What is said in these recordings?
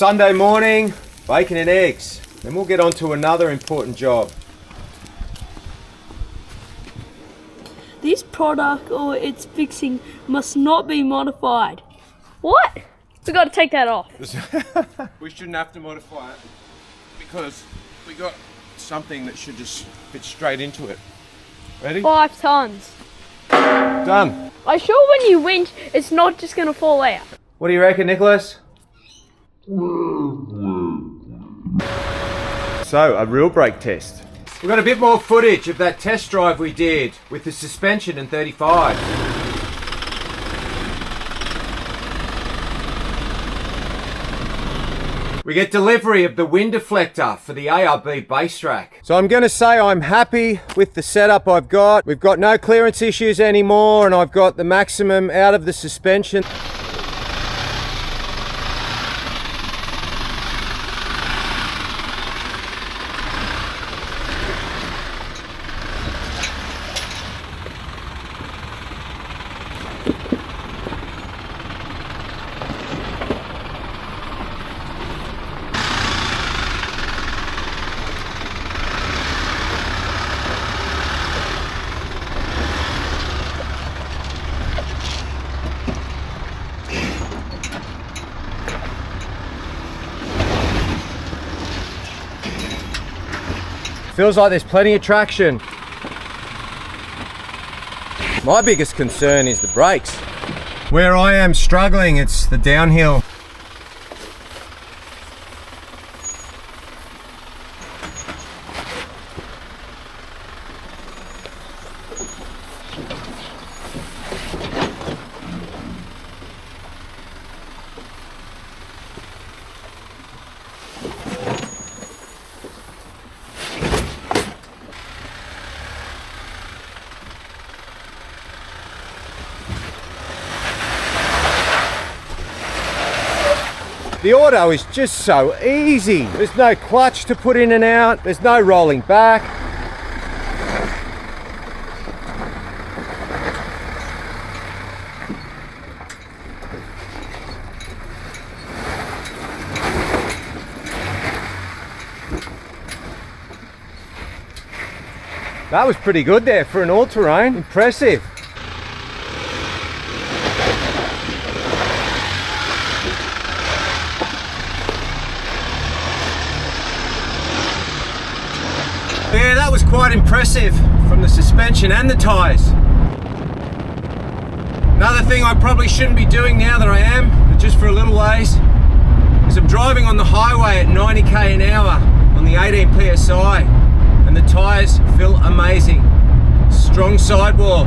Sunday morning, bacon and eggs. Then we'll get on to another important job. This product or its fixing must not be modified. What? We got to take that off. We shouldn't have to modify it because we got something that should just fit straight into it. Ready? 5 tons. Done. Are you sure when you winch, it's not just going to fall out? What do you reckon, Nicholas? So, a real brake test. We've got a bit more footage of that test drive we did with the suspension in 35. We get delivery of the wind deflector for the ARB base rack. So I'm going to say I'm happy with the setup I've got. We've got no clearance issues anymore and I've got the maximum out of the suspension. Feels like there's plenty of traction. My biggest concern is the brakes. Where I am struggling, it's the downhill. The auto is just so easy. There's no clutch to put in and out. There's no rolling back. That was pretty good there for an all-terrain. Impressive. Yeah, that was quite impressive from the suspension and the tyres. Another thing I probably shouldn't be doing now that I am, but just for a little ways, is I'm driving on the highway at 90k an hour on the 18 PSI and the tyres feel amazing. Strong sidewall.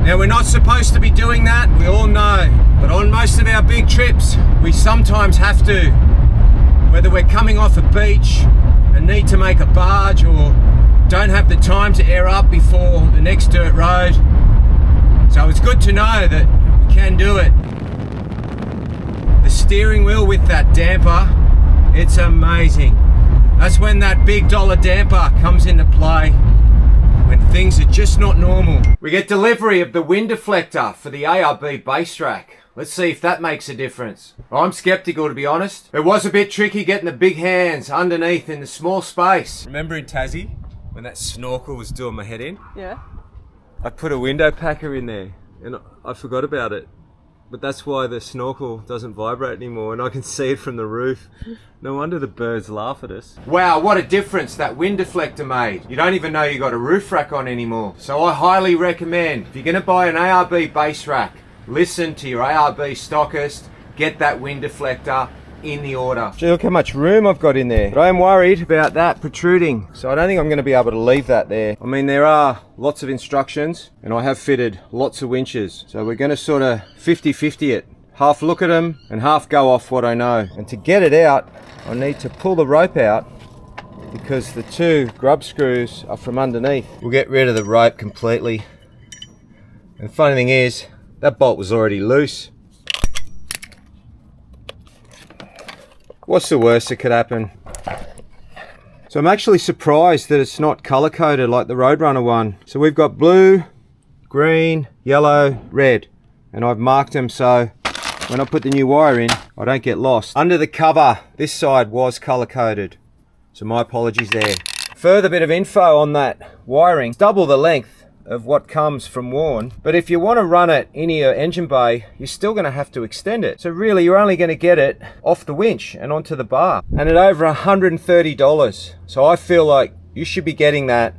Now we're not supposed to be doing that, we all know, but on most of our big trips we sometimes have to, whether we're coming off a beach and need to make a barge or don't have the time to air up before the next dirt road. So it's good to know that we can do it. The steering wheel with that damper, it's amazing. That's when that big dollar damper comes into play, when things are just not normal. We get delivery of the wind deflector for the ARB base rack. Let's see if that makes a difference. I'm skeptical, to be honest. It was a bit tricky getting the big hands underneath in the small space. Remember in Tassie, when that snorkel was doing my head in? Yeah. I put a window packer in there and I forgot about it. But that's why the snorkel doesn't vibrate anymore and I can see it from the roof. No wonder the birds laugh at us. Wow, what a difference that wind deflector made. You don't even know you got a roof rack on anymore. So I highly recommend, if you're gonna buy an ARB base rack, listen to your ARB stockist, get that wind deflector in the order. Gee, look how much room I've got in there. But I am worried about that protruding, so I don't think I'm going to be able to leave that there. I mean, there are lots of instructions, and I have fitted lots of winches. So we're going to sort of 50-50 it. Half look at them, and half go off what I know. And to get it out, I need to pull the rope out, because the 2 grub screws are from underneath. We'll get rid of the rope completely. And the funny thing is, that bolt was already loose. What's the worst that could happen? So I'm actually surprised that it's not color coded like the Roadrunner one. So we've got blue, green, yellow, red. And I've marked them so when I put the new wire in, I don't get lost. Under the cover, this side was color coded, so my apologies there. Further bit of info on that wiring, double the length of what comes from Warn, but if you want to run it in your engine bay, you're still going to have to extend it. So really you're only going to get it off the winch and onto the bar, and at over $130. So I feel like you should be getting that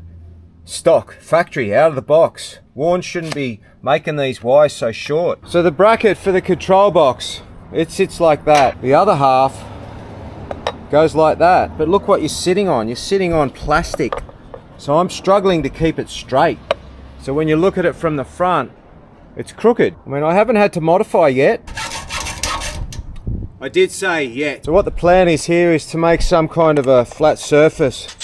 stock, factory, out of the box. Warn shouldn't be making these wires so short. So the bracket for the control box, it sits like that. The other half goes like that. But look what you're sitting on. You're sitting on plastic. So I'm struggling to keep it straight. So when you look at it from the front, it's crooked. I mean, I haven't had to modify yet. I did say yet. So what the plan is here is to make some kind of a flat surface.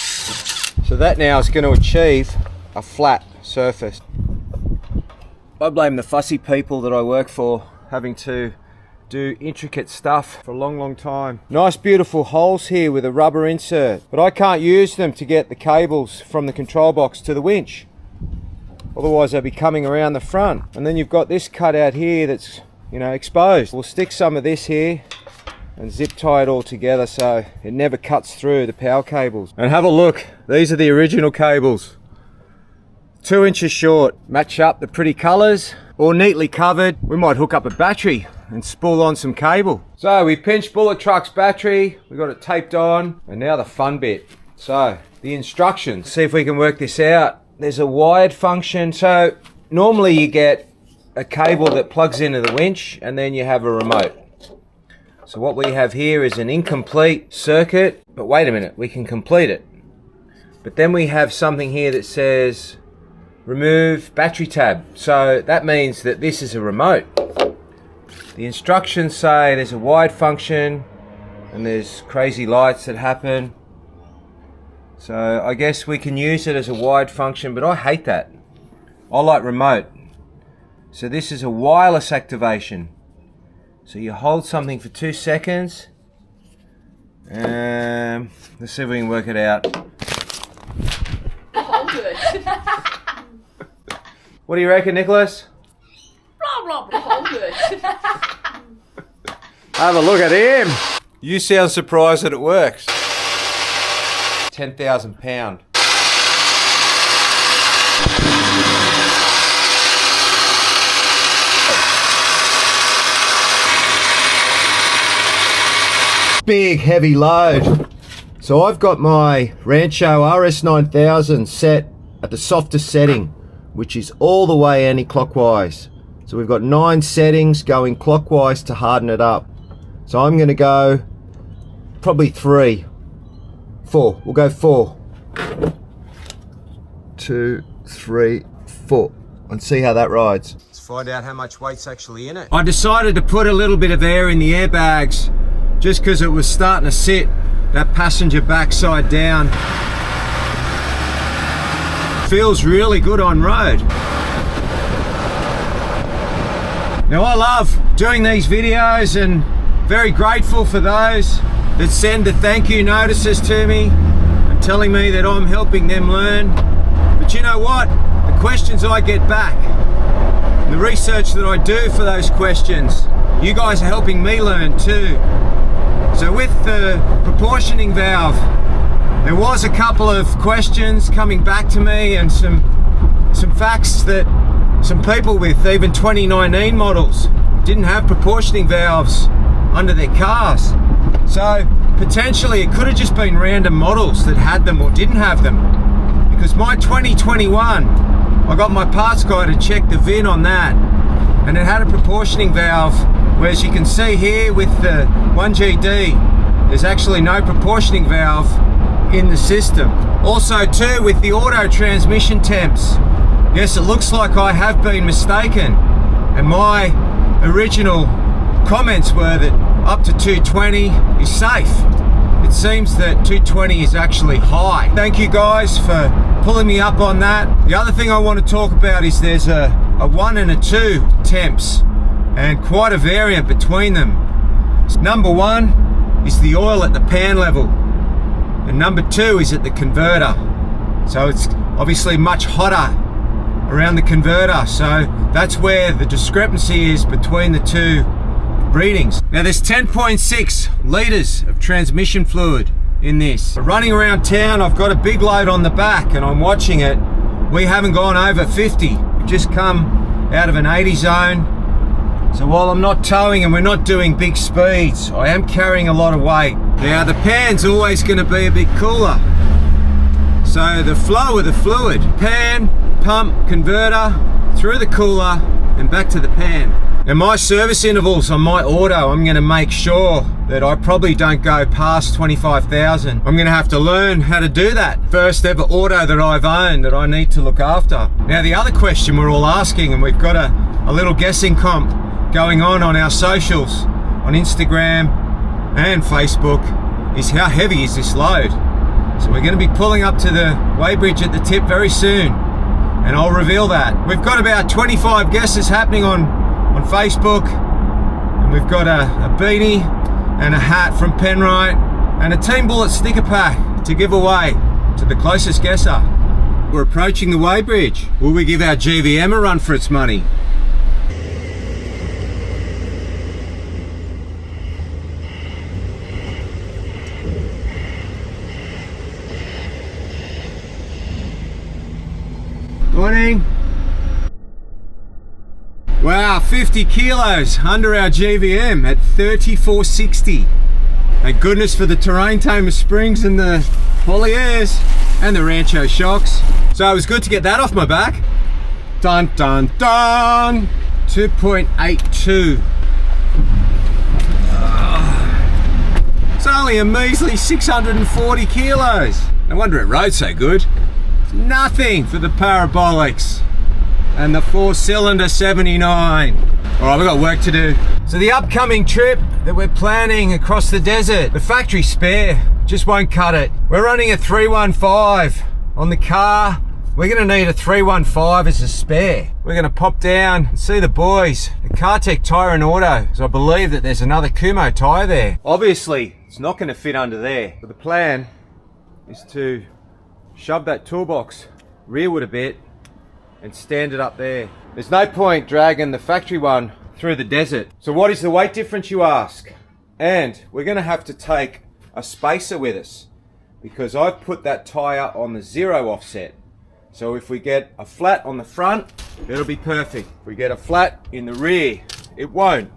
So that now is going to achieve a flat surface. I blame the fussy people that I work for having to do intricate stuff for a long time. Nice beautiful holes here with a rubber insert, but I can't use them to get the cables from the control box to the winch. Otherwise they'll be coming around the front. And then you've got this cut out here that's, you know, exposed. We'll stick some of this here and zip tie it all together so it never cuts through the power cables. And have a look, these are the original cables. 2 inches short. Match up the pretty colors, all neatly covered. We might hook up a battery and spool on some cable. So we pinched Bullet Truck's battery, we got it taped on, and now the fun bit. So the instructions, see if we can work this out. There's a wired function. So normally you get a cable that plugs into the winch and then you have a remote. So what we have here is an incomplete circuit, but wait a minute, we can complete it. But then we have something here that says remove battery tab. So that means that this is a remote. The instructions say there's a wired function and there's crazy lights that happen. So I guess we can use it as a wired function, but I hate that. I like remote. So this is a wireless activation. So you hold something for 2 seconds. Let's see if we can work it out. Hold it. What do you reckon, Nicholas? Blah blah blah. Hold it. Have a look at him. You sound surprised that it works. 10,000 pound. Big heavy load. So I've got my Rancho RS9000 set at the softest setting, which is all the way anti-clockwise. So we've got 9 settings going clockwise to harden it up. So I'm going to go probably 3, 4. We'll go 4. 2, 3, 4. And see how that rides. Let's find out how much weight's actually in it. I decided to put a little bit of air in the airbags just because it was starting to sit that passenger backside down. Feels really good on road. Now I love doing these videos and very grateful for those that send the thank you notices to me and telling me that I'm helping them learn. But you know what? The questions I get back, and the research that I do for those questions, you guys are helping me learn too. So with the proportioning valve, there was a couple of questions coming back to me and some facts that some people with even 2019 models didn't have proportioning valves under their cars. So potentially it could have just been random models that had them or didn't have them. Because my 2021, I got my parts guy to check the VIN on that, and it had a proportioning valve, where as you can see here with the 1GD, there's actually no proportioning valve in the system. Also too, with the auto transmission temps, yes, it looks like I have been mistaken, and my original comments were that up to 220 is safe. It seems that 220 is actually high. Thank you guys for pulling me up on that. The other thing I want to talk about is there's a 1 and a 2 temps, and quite a variant between them. Number 1 is the oil at the pan level, and number 2 is at the converter. So it's obviously much hotter around the converter, so that's where the discrepancy is between the two readings. Now there's 10.6 litres of transmission fluid in this. Running around town, I've got a big load on the back and I'm watching it. We haven't gone over 50. We've just come out of an 80 zone. So while I'm not towing and we're not doing big speeds, I am carrying a lot of weight. Now the pan's always going to be a bit cooler. So the flow of the fluid, pan, pump, converter, through the cooler and back to the pan. Now my service intervals on my auto, I'm going to make sure that I probably don't go past 25,000. I'm going to have to learn how to do that. First ever auto that I've owned that I need to look after. Now the other question we're all asking, and we've got a little guessing comp going on our socials, on Instagram and Facebook, is how heavy is this load? So we're going to be pulling up to the Weighbridge at the tip very soon, and I'll reveal that. We've got about 25 guesses happening on Facebook, and we've got a beanie and a hat from Penrite and a Team Bullet sticker pack to give away to the closest guesser. We're approaching the Weighbridge. Will we give our GVM a run for its money? Morning. Wow, 50 kilos under our GVM at 3460. Thank goodness for the terrain tamer springs and the Polyaires and the Rancho shocks. So it was good to get that off my back. Dun dun dun. 2.82. It's only a measly 640 kilos. No wonder it rode so good. Nothing for the parabolics and the 4-cylinder 79. All right, we've got work to do. So the upcoming trip that we're planning across the desert, the factory spare just won't cut it. We're running a 315 on the car. We're gonna need a 315 as a spare. We're gonna pop down and see the boys at CarTech Tyre and Auto, because I believe that there's another Kumho tyre there. Obviously, it's not gonna fit under there, but the plan is to shove that toolbox rearward a bit and stand it up there. There's no point dragging the factory one through the desert. So what is the weight difference, you ask? And we're gonna have to take a spacer with us, because I've put that tyre on the 0 offset. So if we get a flat on the front, it'll be perfect. If we get a flat in the rear, it won't,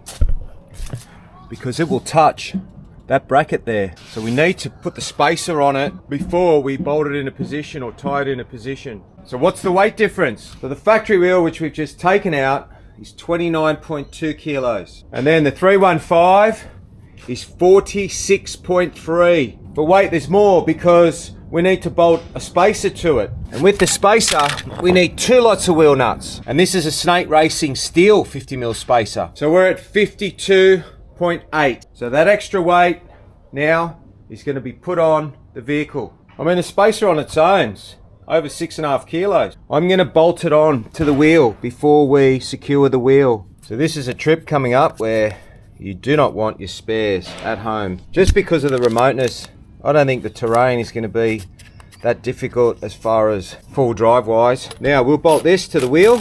because it will touch that bracket there. So we need to put the spacer on it before we bolt it into position or tie it into position. So what's the weight difference? So the factory wheel, which we've just taken out, is 29.2 kilos. And then the 315 is 46.3. But wait, there's more, because we need to bolt a spacer to it. And with the spacer, we need 2 lots of wheel nuts. And this is a Snake Racing steel 50mm spacer. So we're at 52.8. So that extra weight now is going to be put on the vehicle. I mean, the spacer on its own's over 6.5 kilos. I'm going to bolt it on to the wheel before we secure the wheel. So this is a trip coming up where you do not want your spares at home. Just because of the remoteness, I don't think the terrain is going to be that difficult as far as full drive wise. Now we'll bolt this to the wheel.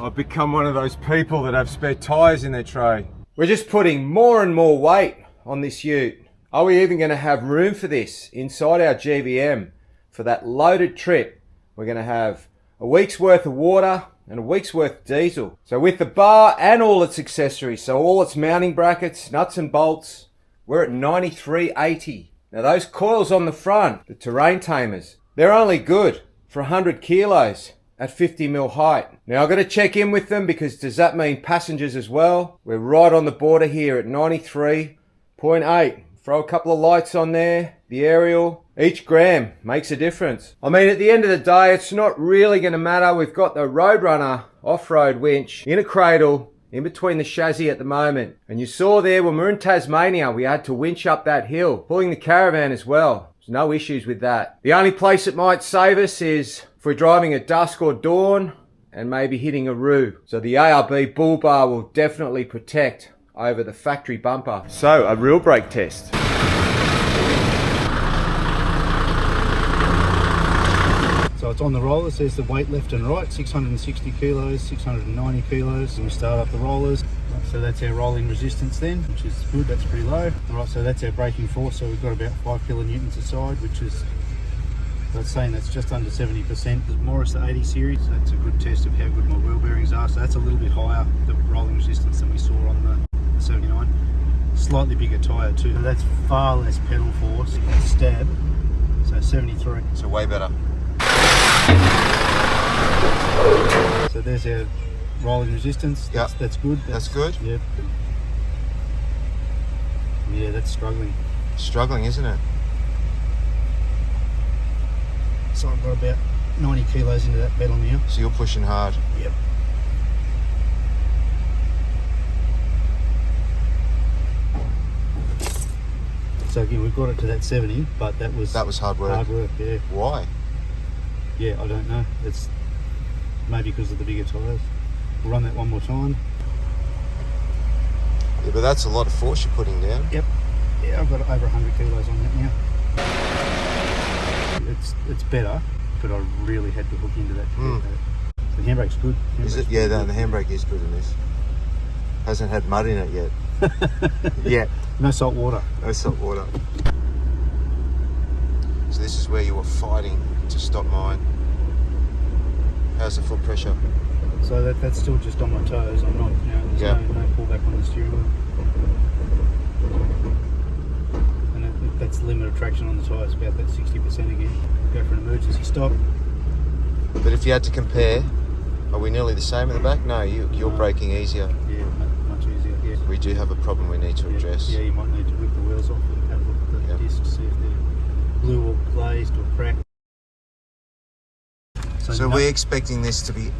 I've become one of those people that have spare tyres in their tray. We're just putting more and more weight on this ute. Are we even going to have room for this inside our GVM for that loaded trip? We're going to have a week's worth of water and a week's worth of diesel. So with the bar and all its accessories, so all its mounting brackets, nuts and bolts, we're at 93.80. Now those coils on the front, the terrain tamers, they're only good for 100 kilos at 50mm height. Now I've got to check in with them, because does that mean passengers as well? We're right on the border here at 93.8. Throw a couple of lights on there, the aerial. Each gram makes a difference. I mean, at the end of the day, it's not really going to matter. We've got the Roadrunner off-road winch in a cradle in between the chassis at the moment. And you saw there when we were in Tasmania, we had to winch up that hill, pulling the caravan as well. There's no issues with that. The only place it might save us is if we're driving at dusk or dawn and maybe hitting a roo. So the ARB bull bar will definitely protect over the factory bumper. So a real brake test. So I'll it's on the rollers. There's the weight left and right, 660 kilos, 690 kilos. And we start up the rollers. Right, so that's our rolling resistance then, which is good, that's pretty low. All right, so that's our braking force. So we've got about 5 kilonewtons a side, which is, that's saying that's just under 70%. The Morris the 80 series, that's a good test of how good my wheel bearings are. So that's a little bit higher, the rolling resistance, than we saw on the 79. Slightly bigger tyre too. So that's far less pedal force, stab. So 73. So way better. So there's our rolling resistance. That's good. That's good? Yep. Yeah, that's struggling. Struggling, isn't it? So I've got about 90 kilos into that pedal now. So you're pushing hard. Yep. So again, we've got it to that 70, but that was hard work. Hard work, yeah. Why? Yeah, I don't know. It's maybe because of the bigger tyres. We'll run that one more time. Yeah, but that's a lot of force you're putting down. Yep. Yeah, I've got over 100 kilos on that now. It's better, but I really had to hook into that to get that. The handbrake's good. Is it? Yeah, the handbrake is good in this. Hasn't had mud in it yet. Yeah. No salt water. No salt water. So this is where you were fighting to stop mine. How's the foot pressure? So that's still just on my toes. I'm not, there's no pullback on the steering wheel. And that's limit of traction on the tyres, about that 60% again. Go for an emergency stop. But if you had to compare, are we nearly the same in the back? No, you're braking easier. Yeah, much easier, yeah. We do have a problem we need to address. Yeah, you might need to whip the wheels off and have a look at the discs, see if they're blue or glazed or cracked. So we're expecting this to be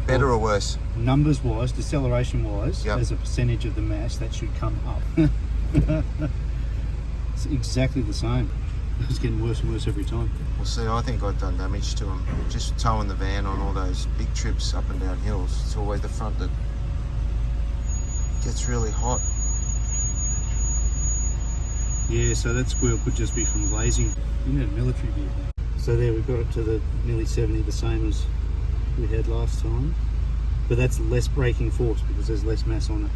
better or worse? Numbers wise, deceleration wise, as a percentage of the mass, that should come up. It's exactly the same. It's getting worse and worse every time. Well, see, I think I've done damage to them. Just towing the van on all those big trips up and down hills, it's always the front that gets really hot. Yeah, so that squeal could just be from glazing in a military vehicle. So there, we've got it to the nearly 70, the same as we had last time. But that's less braking force because there's less mass on it.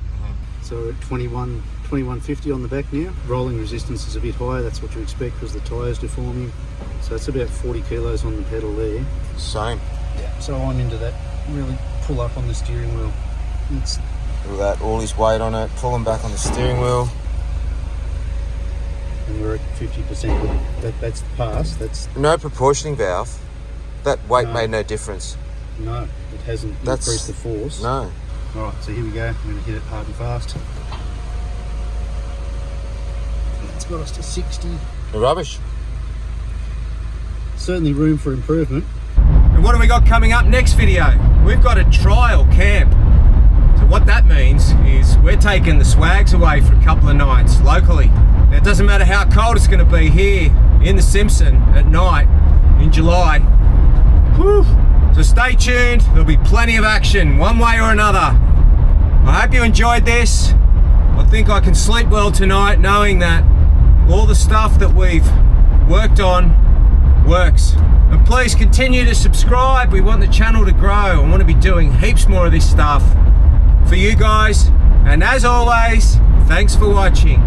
So at 2150 on the back now. Rolling resistance is a bit higher, that's what you expect because the tyre's deforming. So it's about 40 kilos on the pedal there. Same. Yeah. So I'm into that, really pull up on the steering wheel. Look at that, all his weight on it, pulling back on the steering wheel. And we're at 50%. That's the pass. That's no proportioning valve. That weight made no difference. No, it hasn't increased the force. No. Alright, so here we go. I'm going to hit it hard and fast. It's got us to 60. Rubbish. Certainly room for improvement. And what have we got coming up next video? We've got a trial camp. So what that means is we're taking the swags away for a couple of nights locally. Now it doesn't matter how cold it's going to be here in the Simpson at night in July. Whew. So stay tuned, there'll be plenty of action one way or another. I hope you enjoyed this. I think I can sleep well tonight knowing that all the stuff that we've worked on works. And please continue to subscribe. We want the channel to grow. I want to be doing heaps more of this stuff for you guys. And as always, thanks for watching.